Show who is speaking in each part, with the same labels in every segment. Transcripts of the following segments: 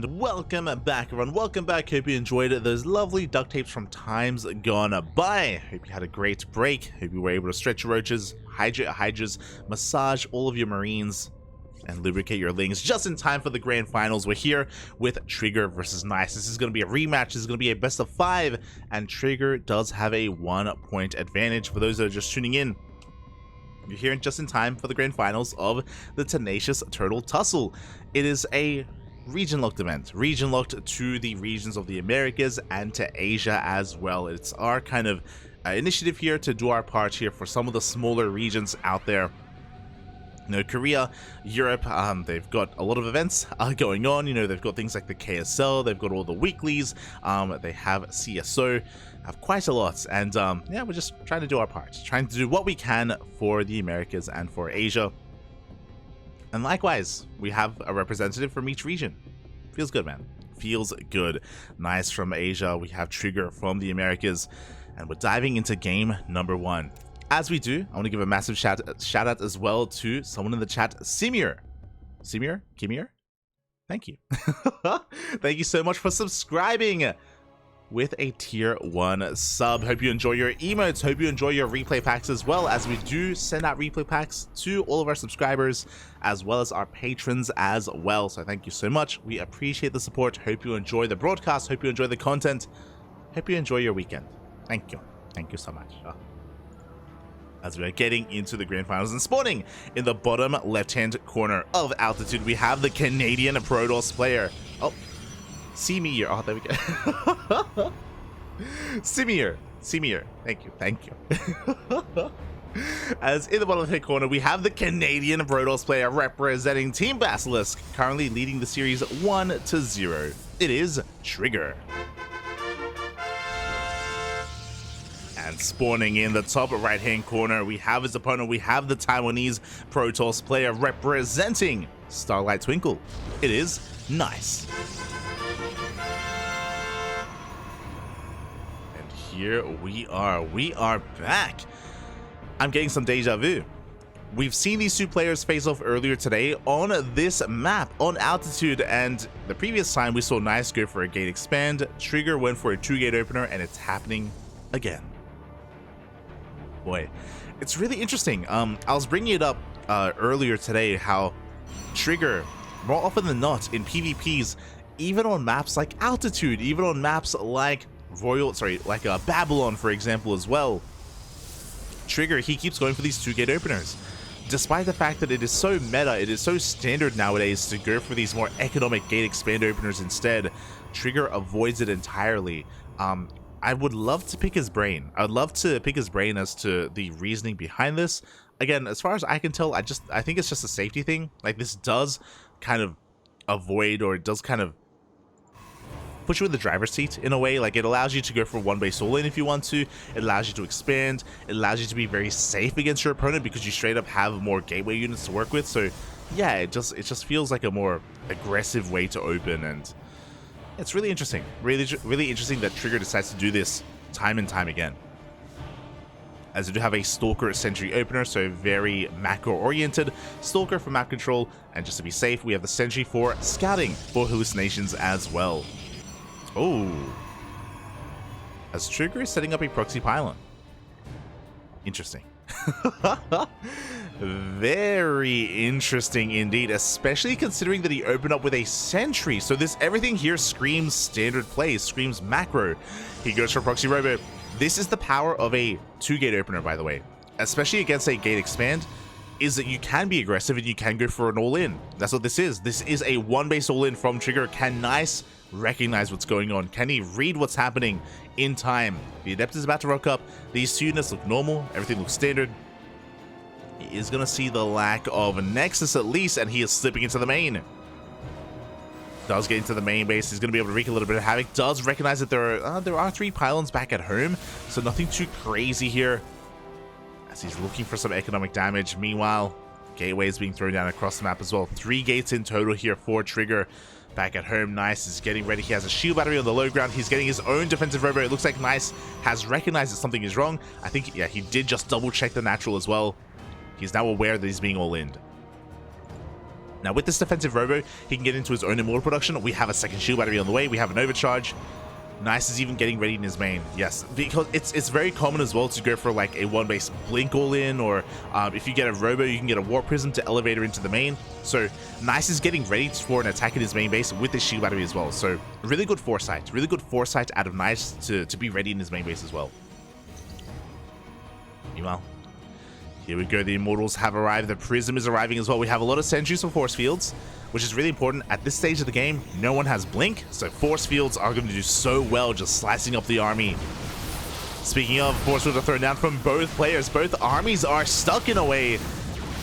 Speaker 1: And welcome back, everyone. Welcome back. Hope you enjoyed those lovely duct tapes from times gone by. Hope you had a great break. Hope you were able to stretch your roaches, hydrate your hydras, massage all of your marines, and lubricate your lings just in time for the grand finals. We're here with Trigger versus Nice. This is going to be a rematch. This is going to be a best of 5, and Trigger does have a 1-point advantage. For those that are just tuning in, you're here just in time for the grand finals of the Tenacious Turtle Tussle. It is a region-locked event, region-locked to the regions of the Americas and to Asia as well. It's our kind of initiative here to do our part here for some of the smaller regions out there. You know, Korea, Europe, they've got a lot of events going on. You know, they've got things like the KSL, they've got all the weeklies, they have CSO, have quite a lot. And yeah, we're just trying to do our part, trying to do what we can for the Americas and for Asia. And likewise, we have a representative from each region. Feels good, man. Feels good. Nice from Asia. We have Trigger from the Americas. And we're diving into game number 1. As we do, I want to give a massive shout out as well to someone in the chat, Simir. Kimir? Thank you. Thank you so much for subscribing with a tier 1 sub. Hope you enjoy your emotes. Hope you enjoy your replay packs as well, as we do send out replay packs to all of our subscribers as well as our patrons as well. So thank you so much. We appreciate the support. Hope you enjoy the broadcast. Hope you enjoy the content. Hope you enjoy your weekend. Thank you. Thank you so much. As we are getting into the grand finals and spawning in the bottom left-hand corner of Altitude, we have the Canadian Protoss player. Oh, Simir. Oh, there we go. Simir. Thank you. As in the bottom left-hand corner, we have the Canadian Protoss player representing Team Basilisk, currently leading the series 1-0. It is Trigger. And spawning in the top right-hand corner, we have his opponent. We have the Taiwanese Protoss player representing Starlight Twinkle. It is Nice. And here we are. We are back. I'm getting some deja vu. We've seen these two players face off earlier today on this map, on Altitude, and the previous time we saw Nice go for a gate expand, Trigger went for a 2-gate opener, and it's happening again. Boy, it's really interesting. I was bringing it up earlier today how Trigger, more often than not in PvPs, even on maps like Altitude, even on maps like Babylon, for example, as well, Trigger, he keeps going for these 2-gate openers. Despite the fact that it is so meta, it is so standard nowadays to go for these more economic gate expand openers instead, Trigger avoids it entirely. I would love to pick his brain. I would love to pick his brain as to the reasoning behind this. Again, as far as I can tell, I think it's just a safety thing. Like, this does kind of avoid, or it does kind of put you in the driver's seat in a way. Like, it allows you to go for 1-base all-in if you want to. It allows you to expand. It allows you to be very safe against your opponent because you straight up have more gateway units to work with. So yeah, it just feels like a more aggressive way to open, and it's really interesting. Really interesting that Trigger decides to do this time and time again. As we do have a Stalker Sentry opener, so very macro-oriented. Stalker for map control, and just to be safe, we have the Sentry for scouting for hallucinations as well. Oh. As Trigger is setting up a proxy pylon. Interesting. Very interesting indeed, especially considering that he opened up with a sentry. So everything here screams standard play, screams macro. He goes for proxy robo. This is the power of a 2-gate opener, by the way, especially against a gate expand, is that you can be aggressive and you can go for an all-in. That's what this is. This is a 1-base all-in from Trigger. Can Nice recognize what's going on? Can he read what's happening in time? The Adept is about to rock up. These 2 units look normal. Everything looks standard. He is going to see the lack of Nexus at least, and he is slipping into the main. Does get into the main base. He's going to be able to wreak a little bit of havoc. Does recognize that there are 3 pylons back at home, so nothing too crazy here, as he's looking for some economic damage. Meanwhile, gateway is being thrown down across the map as well. 3 gates in total here for Trigger. Back at home, Nice is getting ready. He has a shield battery on the low ground. He's getting his own defensive robo. It looks like Nice has recognized that something is wrong. I think, yeah, he did just double check the natural as well. He's now aware that he's being all-in. Now, with this defensive robo, he can get into his own immortal production. We have a second shield battery on the way. We have an overcharge. Nice is even getting ready in his main. Yes, because it's very common as well to go for like a one base blink all in, or if you get a robo, you can get a warp prism to elevator into the main. So Nice is getting ready for an attack in his main base with this shield battery as well. So really good foresight out of Nice to be ready in his main base as well. Meanwhile, here we go. The Immortals have arrived. The Prism is arriving as well. We have a lot of sentries for force fields, which is really important. At this stage of the game, no one has Blink, so force fields are going to do so well just slicing up the army. Speaking of, force fields are thrown down from both players. Both armies are stuck in a way,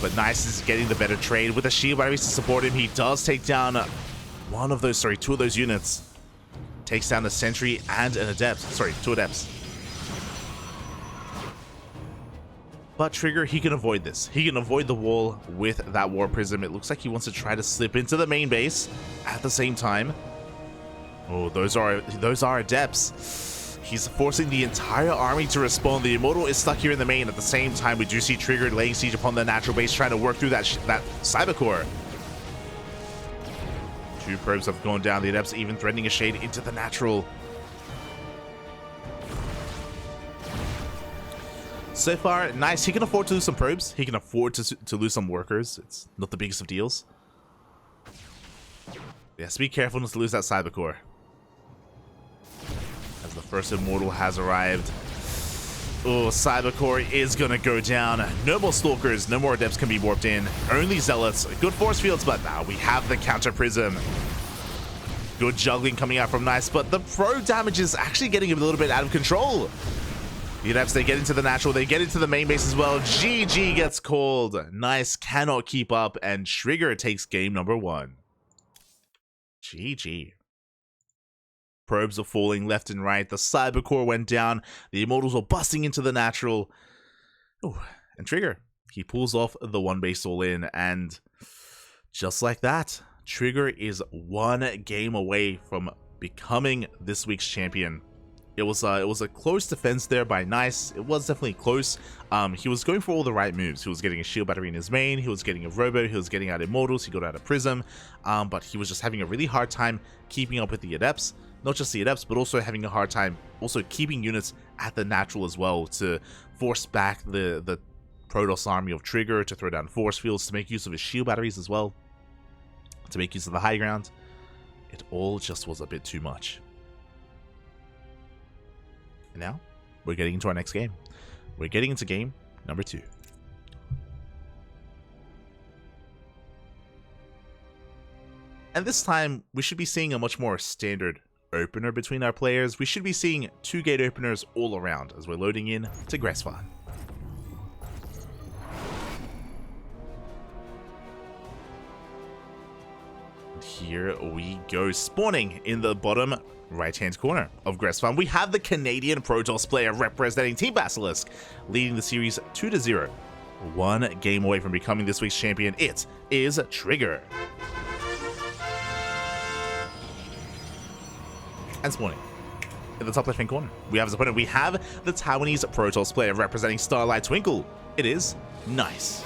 Speaker 1: but Nice is getting the better trade. With the shield batteries to support him, he does take down two of those units. Takes down a sentry and an adept. Sorry, 2 adepts. But Trigger, he can avoid this. He can avoid the wall with that War Prism. It looks like he wants to try to slip into the main base at the same time. Oh, those are adepts. He's forcing the entire army to respond. The Immortal is stuck here in the main. At the same time, we do see Trigger laying siege upon the natural base, trying to work through that Cyber Core. 2 probes have gone down. The adepts even threatening a shade into the natural. So far, Nice. He can afford to lose some probes. He can afford to lose some workers. It's not the biggest of deals. Yes, be careful not to lose that Cyber Core. As the first Immortal has arrived. Oh, Cyber Core is going to go down. No more Stalkers. No more Adepts can be warped in. Only Zealots. Good force fields, but now we have the Counter Prism. Good juggling coming out from Nice, but the probe damage is actually getting a little bit out of control. The Adepts, they get into the natural, they get into the main base as well. GG gets called. Nice cannot keep up, and Trigger takes game number 1. GG. Probes are falling left and right. The Cyber Core went down. The Immortals were busting into the natural. Ooh, and Trigger, he pulls off the one base all in, and just like that, Trigger is 1 game away from becoming this week's champion. It was a close defense there by Nice. It was definitely close. He was going for all the right moves. He was getting a shield battery in his main. He was getting a robo. He was getting out Immortals. He got out a Prism. But he was just having a really hard time keeping up with the Adepts. Not just the Adepts, but also having a hard time also keeping units at the natural as well to force back the Protoss army of Trigger, to throw down force fields, to make use of his shield batteries as well, to make use of the high ground. It all just was a bit too much. And now, we're getting into our next game. We're getting into game number 2. And this time, we should be seeing a much more standard opener between our players. We should be seeing 2 gate openers all around as we're loading in to Gressvan. Here we go, spawning in the bottom right-hand corner of Gressvan. We have the Canadian Protoss player representing Team Basilisk, leading the series 2-0. 1 game away from becoming this week's champion. It is Trigger. And spawning in the top left-hand corner, we have his opponent. We have the Taiwanese Protoss player representing Starlight Twinkle. It is Nice.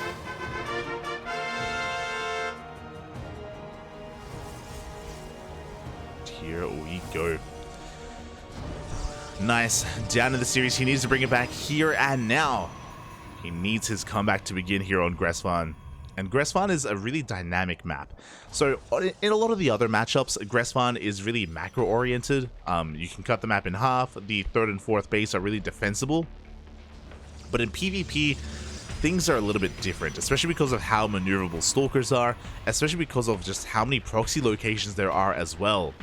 Speaker 1: Here we go. Nice. Down in the series. He needs to bring it back here and now. He needs his comeback to begin here on Gressvan. And Gressvan is a really dynamic map. So in a lot of the other matchups, Gressvan is really macro oriented. You can cut the map in half. The 3rd and 4th base are really defensible. But in PvP, things are a little bit different, especially because of how maneuverable Stalkers are, especially because of just how many proxy locations there are as well.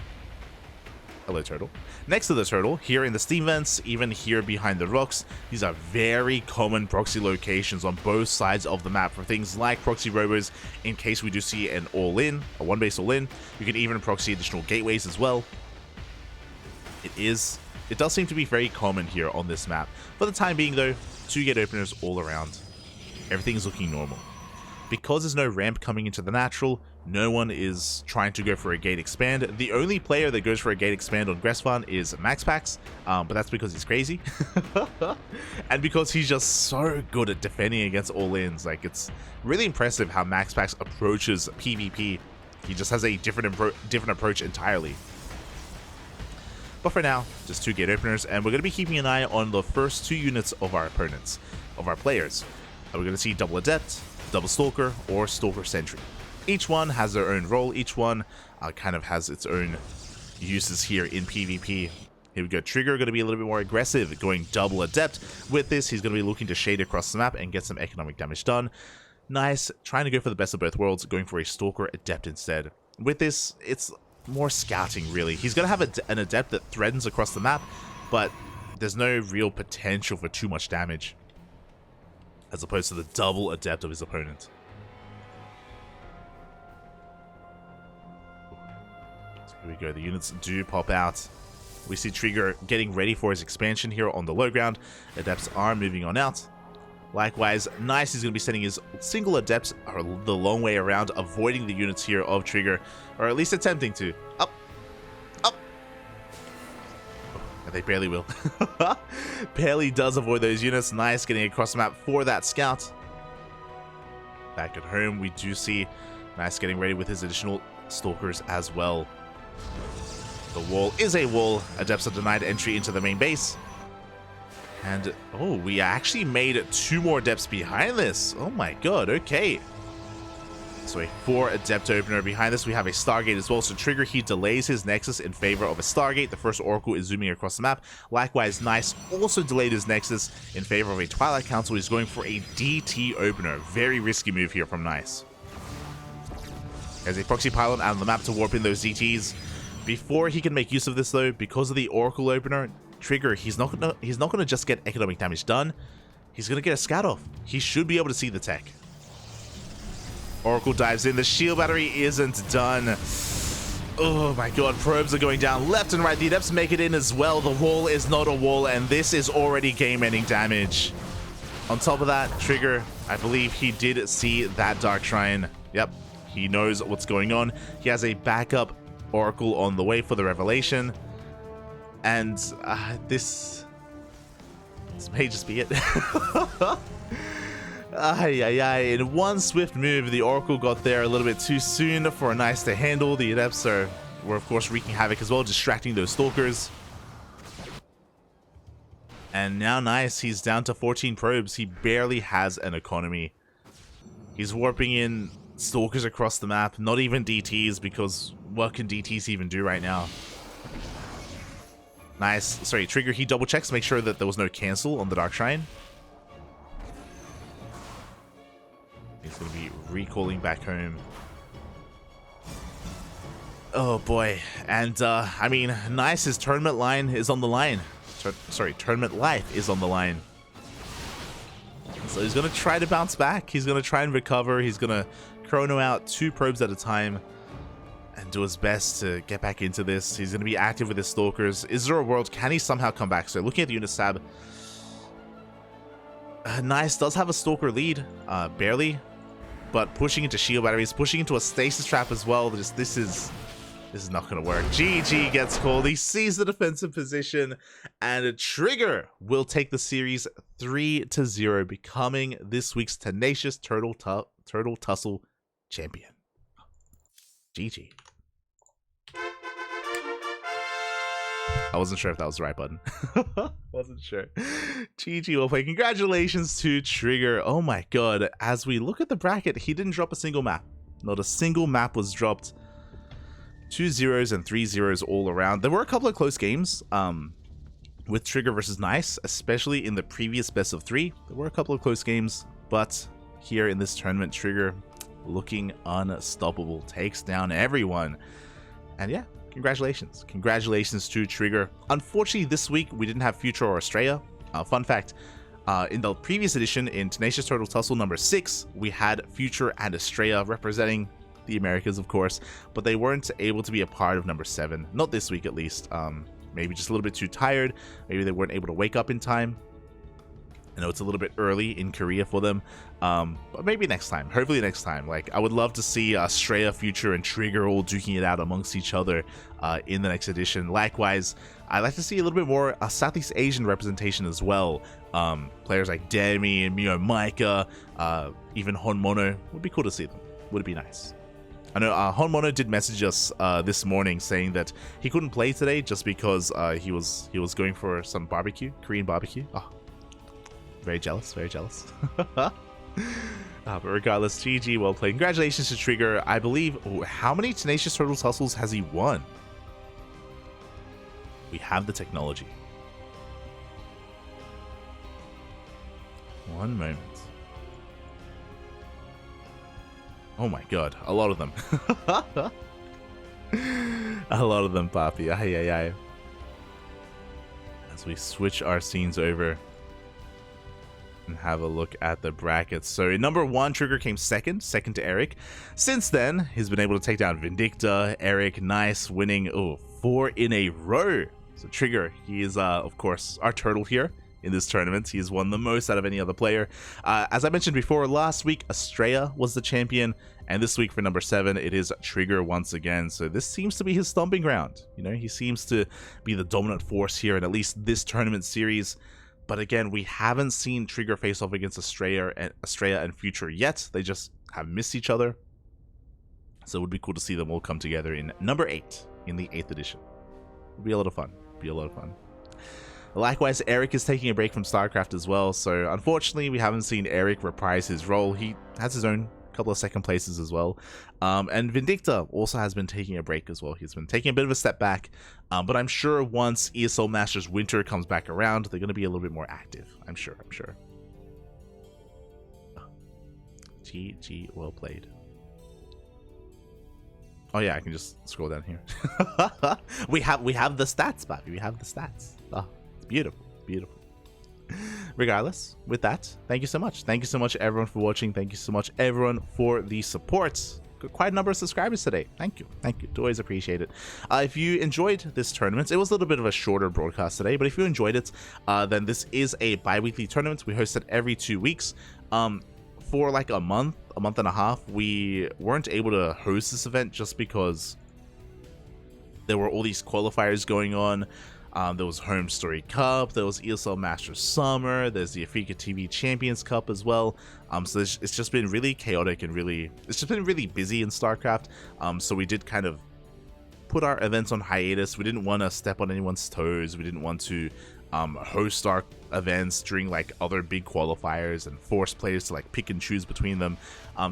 Speaker 1: Hello, Turtle. Next to the Turtle, here in the steam vents, even here behind the rocks, these are very common proxy locations on both sides of the map for things like proxy robos in case we do see an all-in, a one-base all-in. You can even proxy additional gateways as well. It does seem to be very common here on this map. For the time being though, 2 gate openers all around. Everything's looking normal. Because there's no ramp coming into the natural, No one is trying to go for a gate expand. The only player that goes for a gate expand on Gressfan is MaxPax, but that's because he's crazy. And because he's just so good at defending against all-ins. Like, it's really impressive how MaxPax approaches PvP. He just has a different approach entirely. But for now, just 2 gate openers, and we're going to be keeping an eye on the first 2 units of our opponents, of our players. We're going to see double Adept, double Stalker, or Stalker Sentry. Each one has their own role. Each one kind of has its own uses here in PvP. Here we go. Trigger going to be a little bit more aggressive, going double Adept. With this, he's going to be looking to shade across the map and get some economic damage done. Nice. Trying to go for the best of both worlds, going for a Stalker Adept instead. With this, it's more scouting, really. He's going to have an Adept that threatens across the map, but there's no real potential for too much damage, as opposed to the double Adept of his opponent. Here we go, the units do pop out. We see Trigger getting ready for his expansion here on the low ground. Adepts are moving on out. Likewise, Nice is going to be sending his single Adepts the long way around, avoiding the units here of Trigger, or at least attempting to. Up! Up! Oh, they barely will. Barely does avoid those units. Nice getting across the map for that scout. Back at home, we do see Nice getting ready with his additional Stalkers as well. The wall is a wall. Adepts are denied entry into the main base. And, oh, we actually made 2 more Adepts behind this. Oh my god, okay. So a 4 Adept opener. Behind this, we have a Stargate as well. So Trigger, he delays his Nexus in favor of a Stargate. The first Oracle is zooming across the map. Likewise, Nice also delayed his Nexus in favor of a Twilight Council. He's going for a DT opener. Very risky move here from Nice. There's a Proxy Pylon out on the map to warp in those DTs. Before he can make use of this, though, because of the Oracle opener, Trigger, he's not gonna just get economic damage done. He's gonna get a scout off. He should be able to see the tech. Oracle dives in. The shield battery isn't done. Oh my god, probes are going down left and right. The Adepts make it in as well. The wall is not a wall, and this is already game-ending damage. On top of that, Trigger, I believe he did see that Dark Shrine. Yep, he knows what's going on. He has a backup Oracle on the way for the Revelation. And this may just be it. In one swift move, the Oracle got there a little bit too soon for Nice to handle. The Adepts were of course wreaking havoc as well, distracting those Stalkers. And now Nice, he's down to 14 probes. He barely has an economy. He's warping in Stalkers across the map, not even DTs, because what can DTs even do right now? Nice. Sorry, Trigger, he double checks to make sure that there was no cancel on the Dark Shrine. He's going to be recalling back home. Oh boy. And, I mean, Nice's tournament line is on the line. Tournament life is on the line. So he's going to try to bounce back. He's going to try and recover. He's going to chrono out 2 probes at a time and do his best to get back into this. He's going to be active with his Stalkers. Is there a world? Can he somehow come back? So looking at the unit tab, Nice does have a Stalker lead, barely, but pushing into shield batteries, pushing into a stasis trap as well. This is not going to work. GG gets called. He sees the defensive position, and a Trigger will take the series 3-0, becoming this week's Tenacious Turtle Tussle champion. GG. I wasn't sure if that was the right button. Wasn't sure. GG, well played. Congratulations to Trigger. Oh my god. As we look at the bracket, he didn't drop a single map. Not a single map was dropped. 2 0s and 3 0s all around. There were a couple of close games with Trigger versus Nice, especially in the previous best of 3. There were a couple of close games, but here in this tournament, Trigger looking unstoppable, takes down everyone. And yeah, congratulations. Congratulations to Trigger. Unfortunately, this week we didn't have Future or Estrella. Fun fact, in the previous edition, in Tenacious Turtle Tussle number 6, we had Future and Estrella representing the Americas, of course, but they weren't able to be a part of number 7. Not this week, at least. Maybe just a little bit too tired. Maybe they weren't able to wake up in time. I know it's a little bit early in Korea for them, but maybe next time. Hopefully next time. Like, I would love to see Straya, Future, and Trigger all duking it out amongst each other in the next edition. Likewise, I'd like to see a little bit more Southeast Asian representation as well. Players like Demi and Mio Micah, even Honmono. Would be cool to see them. Would be nice. I know Honmono did message us this morning saying that he couldn't play today just because he was going for some barbecue, Korean barbecue. Oh, very jealous, very jealous. But regardless, GG, well played. Congratulations to Trigger. I believe, how many Tenacious Turtle Tussles has he won? We have the technology. One moment. Oh my god, a lot of them. A lot of them, Papi. Ay, ay, ay. As we switch our scenes over and have a look at the brackets. So in number 1, Trigger came second to Eric. Since then, he's been able to take down Vindicta, Eric, nice, winning 4 in a row. So Trigger, he is of course our turtle here in this tournament. He has won the most out of any other player. As I mentioned before, last week Straya was the champion, and this week for number 7 it is Trigger once again. So this seems to be his stomping ground. You know, he seems to be the dominant force here in at least this tournament series. But again, we haven't seen Trigger face off against Straya and Future yet. They just have missed each other. So it would be cool to see them all come together in number 8 in the 8th edition. It'll be a lot of fun. Be a lot of fun. Likewise, Eric is taking a break from StarCraft as well. So unfortunately, we haven't seen Eric reprise his role. He has his own couple of second places as well. And Vindicta also has been taking a break as well. He's been taking a bit of a step back. But I'm sure once ESL Masters Winter comes back around, they're going to be a little bit more active. I'm sure. GG, well played. Oh yeah, I can just scroll down here. we have the stats, Bobby. We have the stats. Oh, it's beautiful, beautiful. Regardless, with that, thank you so much. Thank you so much, everyone, for watching. Thank you so much, everyone, for the support. Quite a number of subscribers today. Thank you. Always appreciate it. If you enjoyed this tournament, it was a little bit of a shorter broadcast today, but if you enjoyed it, then this is a bi-weekly tournament. We host it every 2 weeks. For like a month and a half, we weren't able to host this event just because there were all these qualifiers going on. There was Home Story Cup, there was ESL Masters Summer, there's the Africa TV Champions Cup as well. So it's just been really chaotic and it's just been really busy in StarCraft. So we did kind of put our events on hiatus. We didn't want to step on anyone's toes. We didn't want to host our events during like other big qualifiers and force players to like pick and choose between them.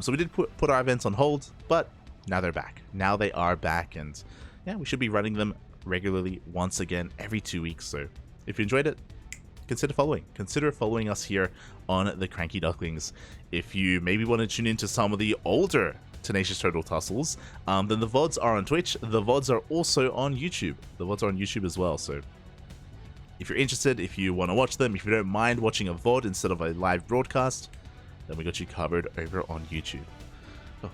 Speaker 1: So we did put our events on hold, but now they're back. Now they are back, and yeah, we should be running them regularly once again every 2 weeks. So if you enjoyed it, consider following us here on the Cranky Ducklings. If you maybe want to tune into some of the older Tenacious Turtle Tussles, then the VODs are on Twitch. The VODs are also on YouTube. The VODs are on YouTube as well. So if you're interested, if you want to watch them, if you don't mind watching a VOD instead of a live broadcast, then we got you covered over on YouTube. Oh.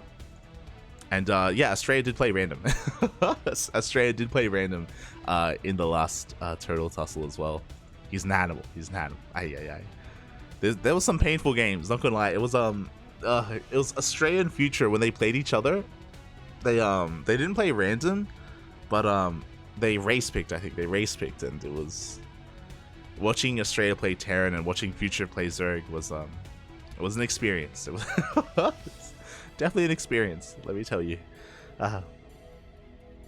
Speaker 1: And yeah, Straya did play random. Straya did play random in the last Turtle Tussle as well. He's an animal. Ay. There was some painful games, not gonna lie. It was Straya and Future when they played each other. They didn't play random, but they race picked. I think they race picked, and it was watching Straya play Terran and watching Future play Zerg was it was an experience. It was definitely an experience, let me tell you.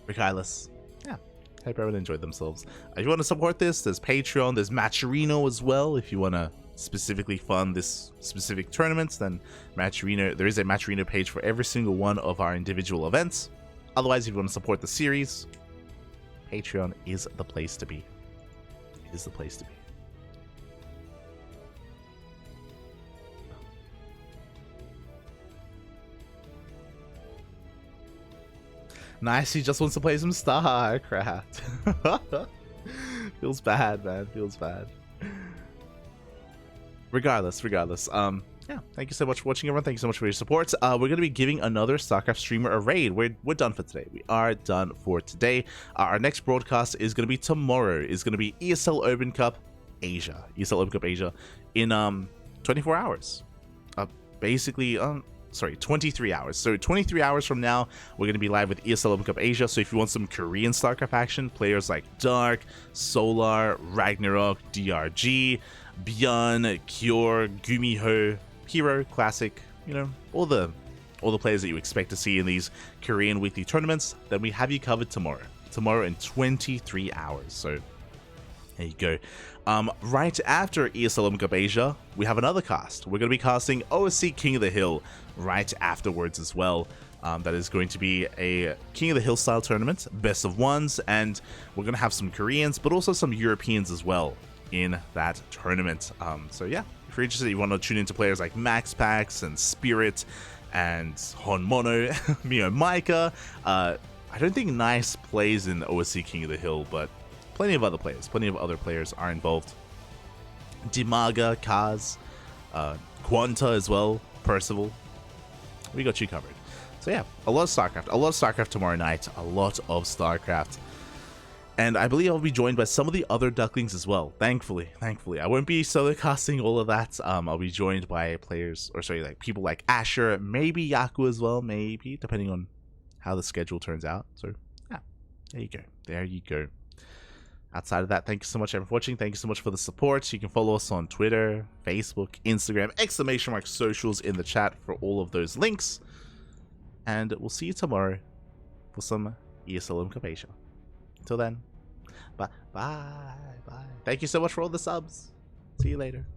Speaker 1: Regardless, yeah, hope everyone enjoyed themselves. If you want to support this, there's Patreon, there's Matcherino as well. If you want to specifically fund this specific tournament, then Matcherino, there is a Matcherino page for every single one of our individual events. Otherwise, if you want to support the series, Patreon is the place to be. It is the place to be. Nice, he just wants to play some StarCraft. Feels bad, man. Feels bad. Regardless. Yeah, thank you so much for watching, everyone. Thank you so much for your support. We're going to be giving another StarCraft streamer a raid. We're done for today. We are done for today. Our next broadcast is going to be tomorrow. It's going to be ESL Open Cup Asia, ESL Open Cup Asia, in 24 hours. Basically, sorry, 23 hours. So 23 hours from now, we're going to be live with ESL Open Cup Asia. So if you want some Korean StarCraft action, players like Dark, Solar, Ragnarok, DRG, Björn, Kyor, Gumiho, Hero, Classic, you know, all the players that you expect to see in these Korean weekly tournaments, then we have you covered tomorrow in 23 hours. So there you go. Right after ESL Open Cup Asia, we have another cast. We're going to be casting OSC King of the Hill right afterwards as well. That is going to be a King of the Hill style tournament, best of ones, and we're going to have some Koreans, but also some Europeans as well in that tournament. So yeah, if you're interested, you want to tune into players like Max Pax and Spirit and Honmono, Mio Micah. I don't think Nice plays in OSC King of the Hill, but plenty of other players are involved. Dimaga, Kaz, Quanta as well, Percival. We got you covered. So yeah, a lot of StarCraft tomorrow night, a lot of StarCraft. And I believe I'll be joined by some of the other Ducklings as well. Thankfully. I won't be solo casting all of that. I'll be joined by people like Asher, maybe Yaku as well, maybe, depending on how the schedule turns out. So yeah, there you go. Outside of that, thank you so much everyone for watching. Thank you so much for the support. You can follow us on Twitter, Facebook, Instagram, ! Socials in the chat for all of those links. And we'll see you tomorrow for some ESL Open Cup Asia. Until then, bye. Thank you so much for all the subs. See you later.